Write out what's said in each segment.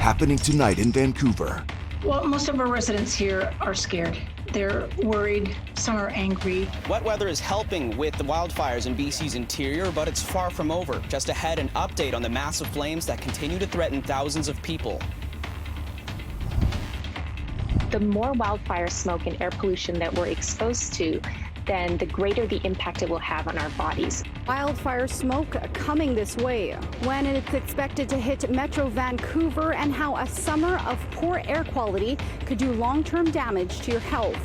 happening tonight in Vancouver. Well, most of our residents here are scared. They're worried, some are angry. Wet weather is helping with the wildfires in BC's interior, but it's far from over. Just ahead, an update on the massive flames that continue to threaten thousands of people. The more wildfire smoke and air pollution that we're exposed to, then the greater the impact it will have on our bodies. Wildfire smoke coming this way, when it's expected to hit Metro Vancouver, and how a summer of poor air quality could do long-term damage to your health.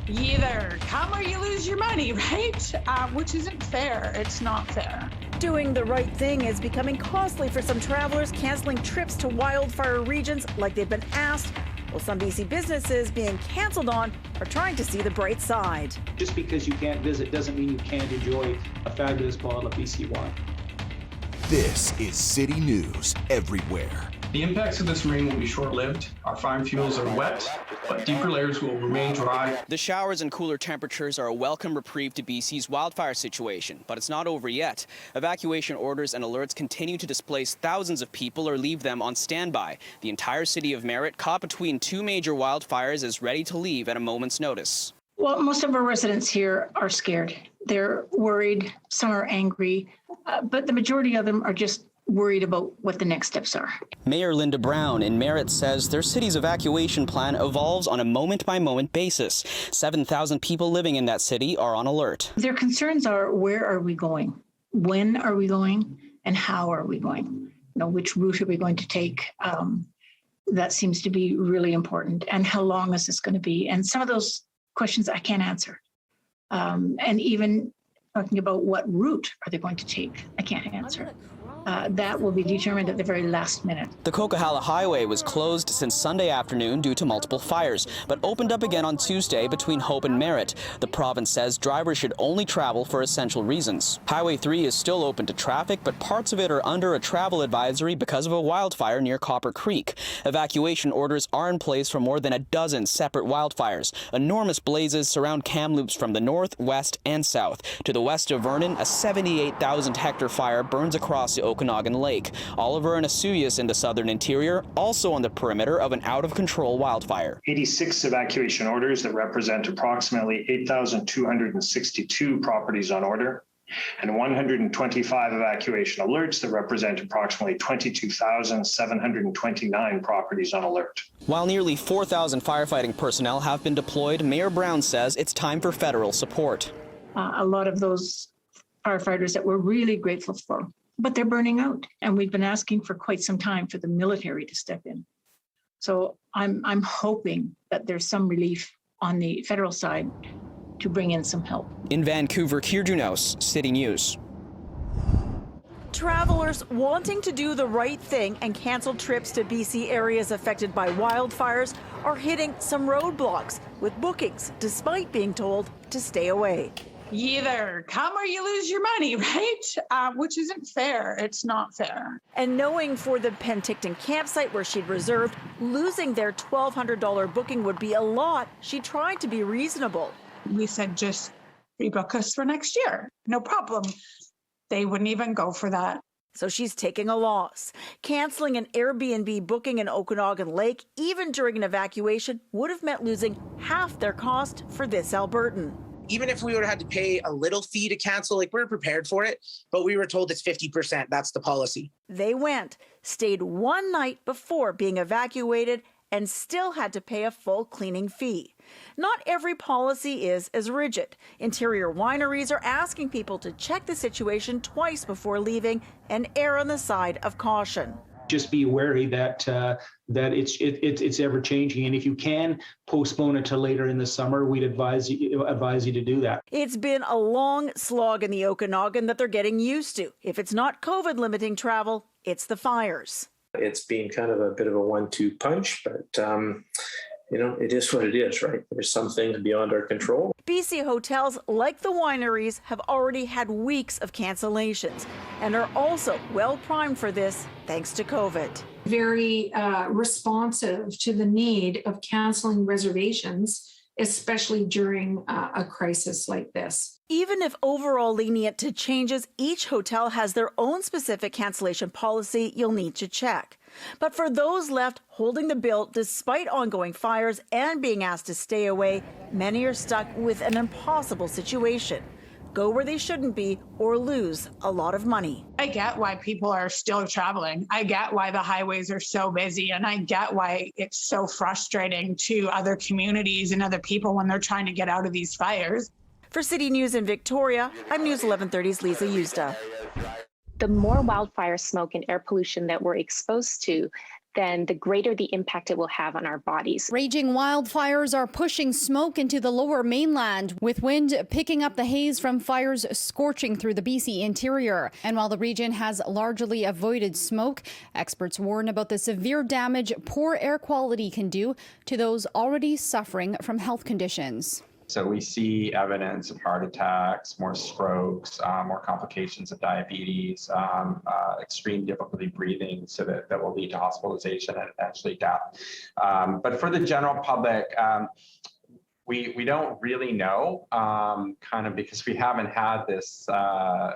You either come or you lose your money, right? Which isn't fair. It's not fair. Doing the right thing is becoming costly for some travelers, canceling trips to wildfire regions like they've been asked, while some BC businesses being canceled on are trying to see the bright side. Just because you can't visit doesn't mean you can't enjoy a fabulous bottle of BC wine. This is City News Everywhere. The impacts of this rain will be short-lived. Our farm fuels are wet, but deeper layers will remain dry. The showers and cooler temperatures are a welcome reprieve to BC's wildfire situation, but it's not over yet. Evacuation orders and alerts continue to displace thousands of people or leave them on standby. The entire city of Merritt, caught between two major wildfires, is ready to leave at a moment's notice. Well, most of our residents here are scared. They're worried, some are angry, but the majority of them are just worried about what the next steps are. Mayor Linda Brown in Merritt says their city's evacuation plan evolves on a moment-by-moment basis. 7,000 people living in that city are on alert. Their concerns are, where are we going? When are we going? And how are we going? You know, which route are we going to take? That seems to be really important. And how long is this going to be? And some of those questions I can't answer. And even talking about what route are they going to take, I can't answer. That will be determined at the very last minute. The Coquihalla Highway was closed since Sunday afternoon due to multiple fires, but opened up again on Tuesday between Hope and Merritt. The province says drivers should only travel for essential reasons. Highway 3 is still open to traffic, but parts of it are under a travel advisory because of a wildfire near Copper Creek. Evacuation orders are in place for more than a dozen separate wildfires. Enormous blazes surround Kamloops from the north, west, and south. To the west of Vernon, a 78,000-hectare fire burns across the Okanagan Lake. Oliver and Asuyas in the southern interior, also on the perimeter of an out-of-control wildfire. 86 evacuation orders that represent approximately 8,262 properties on order, and 125 evacuation alerts that represent approximately 22,729 properties on alert. While nearly 4,000 firefighting personnel have been deployed, Mayor Brown says it's time for federal support. A lot of those firefighters that we're really grateful for, but they're burning out. And we've been asking for quite some time for the military to step in. So I'm hoping that there's some relief on the federal side to bring in some help. In Vancouver, Keir Junos, City News. Travelers wanting to do the right thing and cancel trips to BC areas affected by wildfires are hitting some roadblocks with bookings, despite being told to stay away. You either come or you lose your money, right? Which isn't fair. It's not fair. And knowing for the Penticton campsite where she'd reserved, losing their $1,200 booking would be a lot, she tried to be reasonable. We said, just rebook us for next year. No problem. They wouldn't even go for that. So she's taking a loss. Canceling an Airbnb booking in Okanagan Lake, even during an evacuation, would have meant losing half their cost for this Albertan. Even if we would have had to pay a little fee to cancel, like, we're prepared for it, but we were told it's 50%. That's the policy. They went, stayed one night before being evacuated, and still had to pay a full cleaning fee. Not every policy is as rigid. Interior wineries are asking people to check the situation twice before leaving and err on the side of caution. Just be wary that it's ever changing, and if you can postpone it to later in the summer, we'd advise you to do that. It's been a long slog in the Okanagan that they're getting used to. If it's not COVID limiting travel, it's the fires. It's been kind of a bit of a 1-2 punch, but it is what it is, right? There's some things beyond our control. BC hotels, like the wineries, have already had weeks of cancellations and are also well primed for this thanks to COVID. Very responsive to the need of canceling reservations especially during a crisis like this. Even if overall lenient to changes, each hotel has their own specific cancellation policy you'll need to check. But for those left holding the bill despite ongoing fires and being asked to stay away, many are stuck with an impossible situation. Go where they shouldn't be or lose a lot of money. I get why people are still traveling. I get why the highways are so busy, and I get why it's so frustrating to other communities and other people when they're trying to get out of these fires. For City News in Victoria, I'm News 1130's Lisa Yusta. The more wildfire smoke and air pollution that we're exposed to, then the greater the impact it will have on our bodies. Raging wildfires are pushing smoke into the lower mainland, with wind picking up the haze from fires scorching through the BC interior. And while the region has largely avoided smoke, experts warn about the severe damage poor air quality can do to those already suffering from health conditions. So we see evidence of heart attacks, more strokes, more complications of diabetes, extreme difficulty breathing, so that will lead to hospitalization and eventually death. But for the general public, we don't really know, kind of because we haven't had this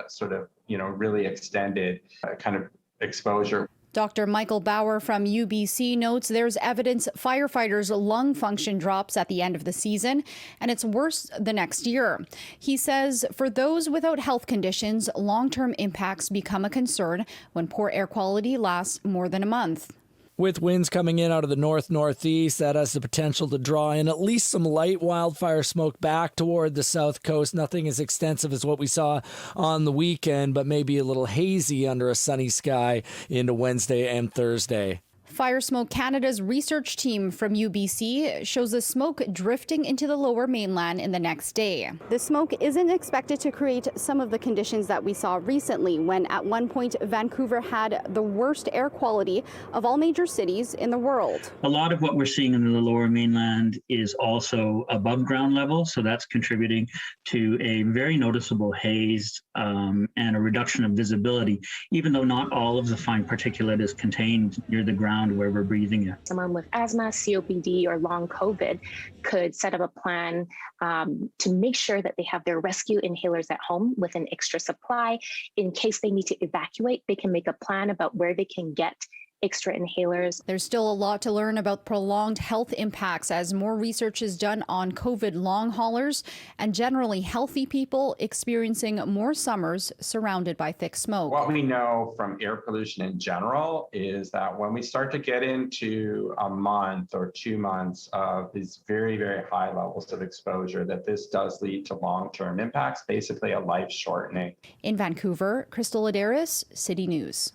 sort of, really extended kind of exposure. Dr. Michael Bauer from UBC notes there's evidence firefighters' lung function drops at the end of the season, and it's worse the next year. He says for those without health conditions, long-term impacts become a concern when poor air quality lasts more than a month. With winds coming in out of the north-northeast, that has the potential to draw in at least some light wildfire smoke back toward the south coast. Nothing as extensive as what we saw on the weekend, but maybe a little hazy under a sunny sky into Wednesday and Thursday. Fire Smoke Canada's research team from UBC shows the smoke drifting into the lower mainland in the next day. The smoke isn't expected to create some of the conditions that we saw recently, when at one point Vancouver had the worst air quality of all major cities in the world. A lot of what we're seeing in the lower mainland is also above ground level, so that's contributing to a very noticeable haze and a reduction of visibility, even though not all of the fine particulate is contained near the ground where we're breathing it. Someone with asthma, COPD, or long COVID could set up a plan to make sure that they have their rescue inhalers at home with an extra supply. In case they need to evacuate, they can make a plan about where they can get extra inhalers. There's still a lot to learn about prolonged health impacts as more research is done on COVID long haulers and generally healthy people experiencing more summers surrounded by thick smoke. What we know from air pollution in general is that when we start to get into a month or 2 months of these very, very high levels of exposure, that this does lead to long-term impacts, basically a life shortening. In Vancouver, Crystal Adaris, City News.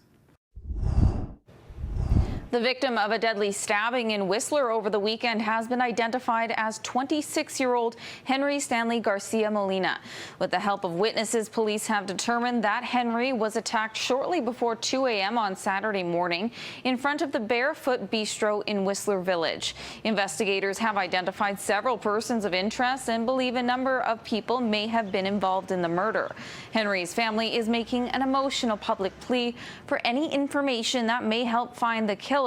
The victim of a deadly stabbing in Whistler over the weekend has been identified as 26-year-old Henry Stanley Garcia Molina. With the help of witnesses, police have determined that Henry was attacked shortly before 2 a.m. on Saturday morning in front of the Barefoot Bistro in Whistler Village. Investigators have identified several persons of interest and believe a number of people may have been involved in the murder. Henry's family is making an emotional public plea for any information that may help find the killer.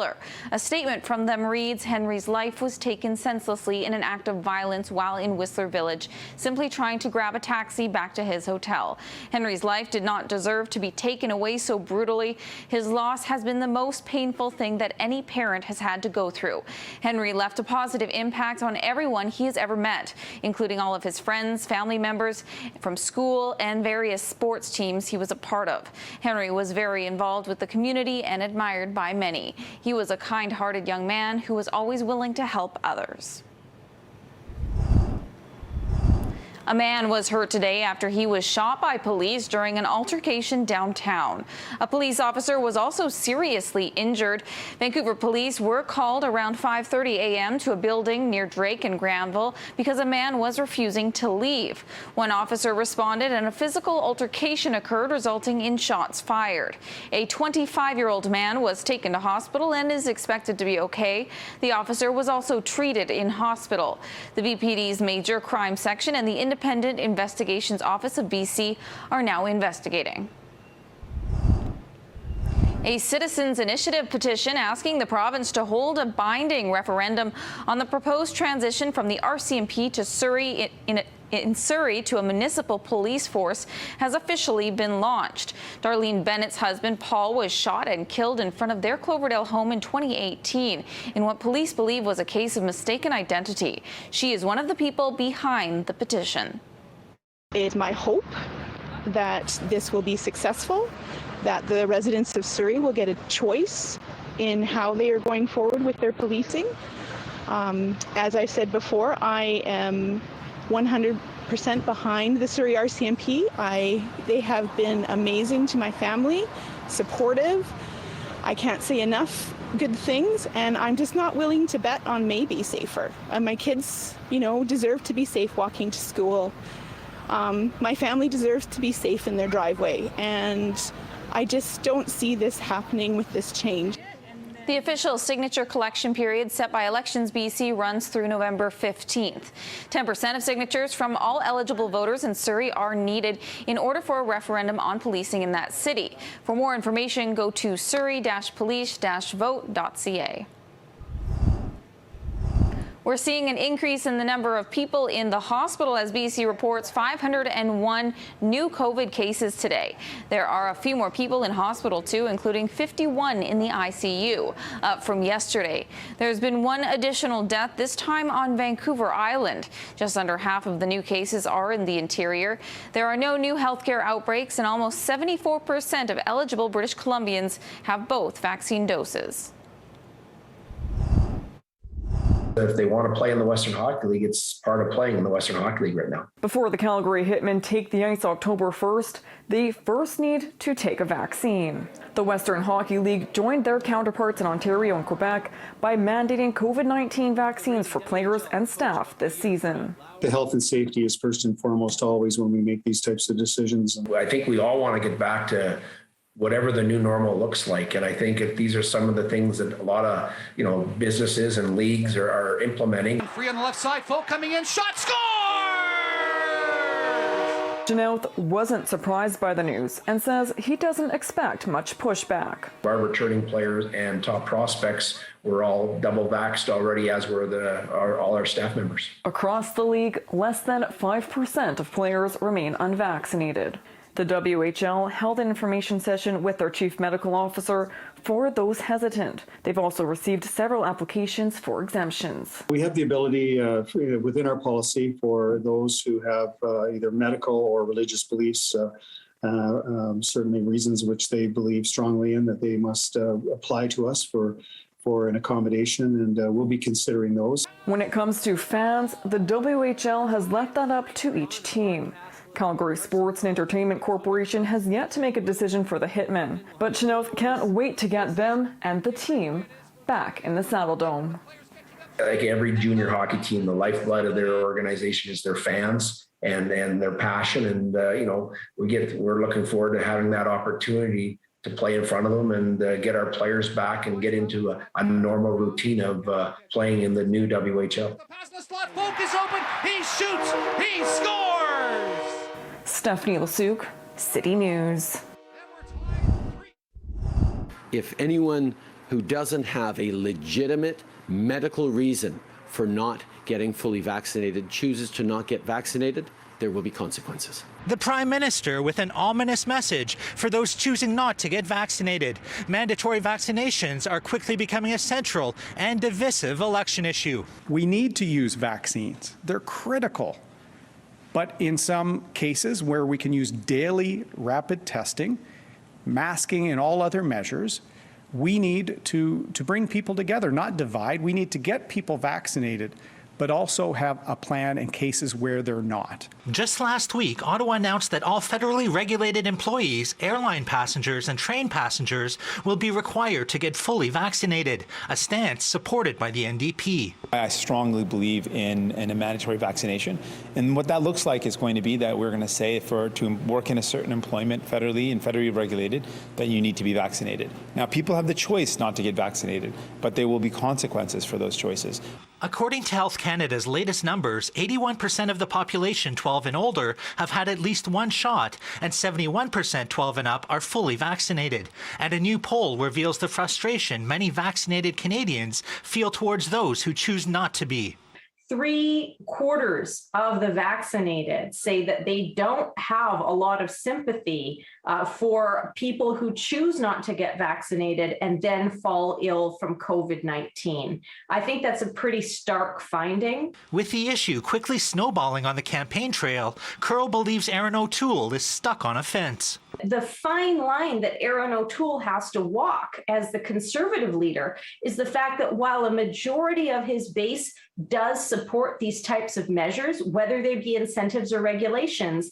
A statement from them reads, Henry's life was taken senselessly in an act of violence while in Whistler Village, simply trying to grab a taxi back to his hotel. Henry's life did not deserve to be taken away so brutally. His loss has been the most painful thing that any parent has had to go through. Henry left a positive impact on everyone he has ever met, including all of his friends, family members from school, and various sports teams he was a part of. Henry was very involved with the community and admired by many. He was a kind-hearted young man who was always willing to help others. A man was hurt today after he was shot by police during an altercation downtown. A police officer was also seriously injured. Vancouver police were called around 5:30 a.m. to a building near Drake and Granville because a man was refusing to leave. One officer responded and a physical altercation occurred, resulting in shots fired. A 25-year-old man was taken to hospital and is expected to be okay. The officer was also treated in hospital. The VPD's Major Crime Section and the Independent Investigations Office of BC are now investigating. A citizens' initiative petition asking the province to hold a binding referendum on the proposed transition from the RCMP to Surrey in Surrey to a municipal police force has officially been launched. Darlene Bennett's husband, Paul, was shot and killed in front of their Cloverdale home in 2018 in what police believe was a case of mistaken identity. She is one of the people behind the petition. It's my hope that this will be successful, that the residents of Surrey will get a choice in how they are going forward with their policing. As I said before, I am 100% behind the Surrey RCMP. They have been amazing to my family, supportive. I can't say enough good things, and I'm just not willing to bet on maybe safer. My kids, deserve to be safe walking to school. My family deserves to be safe in their driveway, and I just don't see this happening with this change. The official signature collection period set by Elections BC runs through November 15th. 10% of signatures from all eligible voters in Surrey are needed in order for a referendum on policing in that city. For more information, go to surrey-police-vote.ca. We're seeing an increase in the number of people in the hospital as BC reports 501 new COVID cases today. There are a few more people in hospital too, including 51 in the ICU, up from yesterday. There's been one additional death, this time on Vancouver Island. Just under half of the new cases are in the interior. There are no new healthcare outbreaks, and almost 74% of eligible British Columbians have both vaccine doses. If they want to play in the Western Hockey League, it's part of playing in the Western Hockey League right now. Before the Calgary Hitmen take the ice October 1st, they first need to take a vaccine. The Western Hockey League joined their counterparts in Ontario and Quebec by mandating COVID-19 vaccines for players and staff this season. The health and safety is first and foremost always when we make these types of decisions. I think we all want to get back to whatever the new normal looks like. And I think if these are some of the things that a lot of, businesses and leagues are implementing. Free on the left side, Forte coming in, shot, score! Janouth wasn't surprised by the news and says he doesn't expect much pushback. Our returning players and top prospects were all double vaxxed already, as were all our staff members. Across the league, less than 5% of players remain unvaccinated. The WHL held an information session with their chief medical officer for those hesitant. They've also received several applications for exemptions. We have the ability within our policy for those who have either medical or religious beliefs, certainly reasons which they believe strongly in, that they must apply to us for an accommodation, and we'll be considering those. When it comes to fans, the WHL has left that up to each team. Calgary Sports and Entertainment Corporation has yet to make a decision for the Hitmen, but Janouth can't wait to get them and the team back in the Saddle Dome. Like every junior hockey team, the lifeblood of their organization is their fans and their passion. And, we're looking forward to having that opportunity to play in front of them and get our players back and get into a normal routine of playing in the new WHL. The pass in the slot, Forte is open, he shoots, he scores! Stephanie Lasuk, City News. If anyone who doesn't have a legitimate medical reason for not getting fully vaccinated chooses to not get vaccinated, there will be consequences. The Prime Minister with an ominous message for those choosing not to get vaccinated. Mandatory vaccinations are quickly becoming a central and divisive election issue. We need to use vaccines. They're critical. But in some cases where we can use daily rapid testing, masking and all other measures, we need to bring people together, not divide. We need to get people vaccinated, but also have a plan in cases where they're not. Just last week, Ottawa announced that all federally regulated employees, airline passengers and train passengers will be required to get fully vaccinated, a stance supported by the NDP. I strongly believe in a mandatory vaccination. And what that looks like is going to be that we're going to say to work in a certain employment federally and federally regulated, that you need to be vaccinated. Now, people have the choice not to get vaccinated, but there will be consequences for those choices. According to Health Canada, Canada's latest numbers, 81% of the population 12 and older have had at least one shot, and 71% 12 and up are fully vaccinated. And a new poll reveals the frustration many vaccinated Canadians feel towards those who choose not to be. 3/4 of the vaccinated say that they don't have a lot of sympathy for people who choose not to get vaccinated and then fall ill from COVID-19. I think that's a pretty stark finding. With the issue quickly snowballing on the campaign trail, Curl believes Erin O'Toole is stuck on a fence. The fine line that Erin O'Toole has to walk as the Conservative leader is the fact that while a majority of his base does support these types of measures, whether they be incentives or regulations,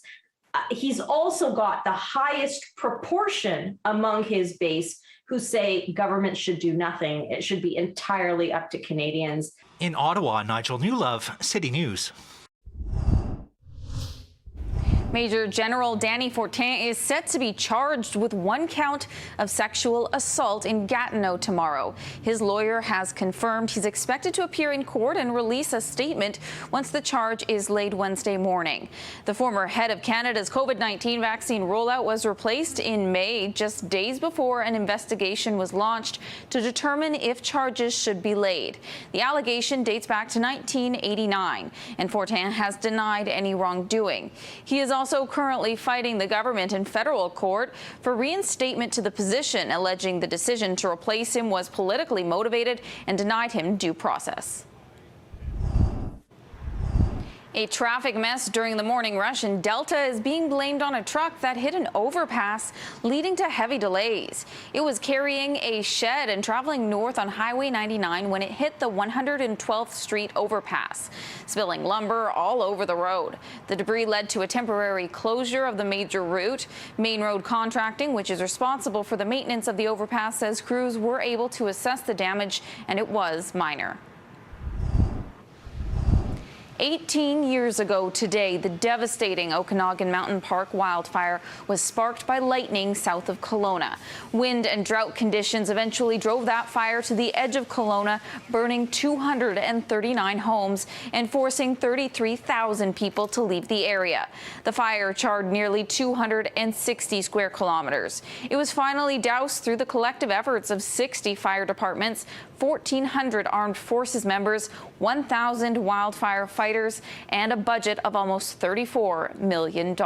he's also got the highest proportion among his base who say government should do nothing. It should be entirely up to Canadians. In Ottawa, Nigel Newlove, City News. Major General Danny Forte is set to be charged with 1 count of sexual assault in Gatineau tomorrow. His lawyer has confirmed he's expected to appear in court and release a statement once the charge is laid Wednesday morning. The former head of Canada's COVID-19 vaccine rollout was replaced in May, just days before an investigation was launched to determine if charges should be laid. The allegation dates back to 1989, and Forte has denied any wrongdoing. He is also currently fighting the government in federal court for reinstatement to the position, alleging the decision to replace him was politically motivated and denied him due process. A traffic mess during the morning rush in Delta is being blamed on a truck that hit an overpass, leading to heavy delays. It was carrying a shed and traveling north on Highway 99 when it hit the 112th Street overpass, spilling lumber all over the road. The debris led to a temporary closure of the major route. Main Road Contracting, which is responsible for the maintenance of the overpass, says crews were able to assess the damage and it was minor. 18 years ago today, the devastating Okanagan Mountain Park wildfire was sparked by lightning south of Kelowna. Wind and drought conditions eventually drove that fire to the edge of Kelowna, burning 239 homes and forcing 33,000 people to leave the area. The fire charred nearly 260 square kilometers. It was finally doused through the collective efforts of 60 fire departments, 1,400 armed forces members, 1,000 wildfire fighters, and a budget of almost $34 million.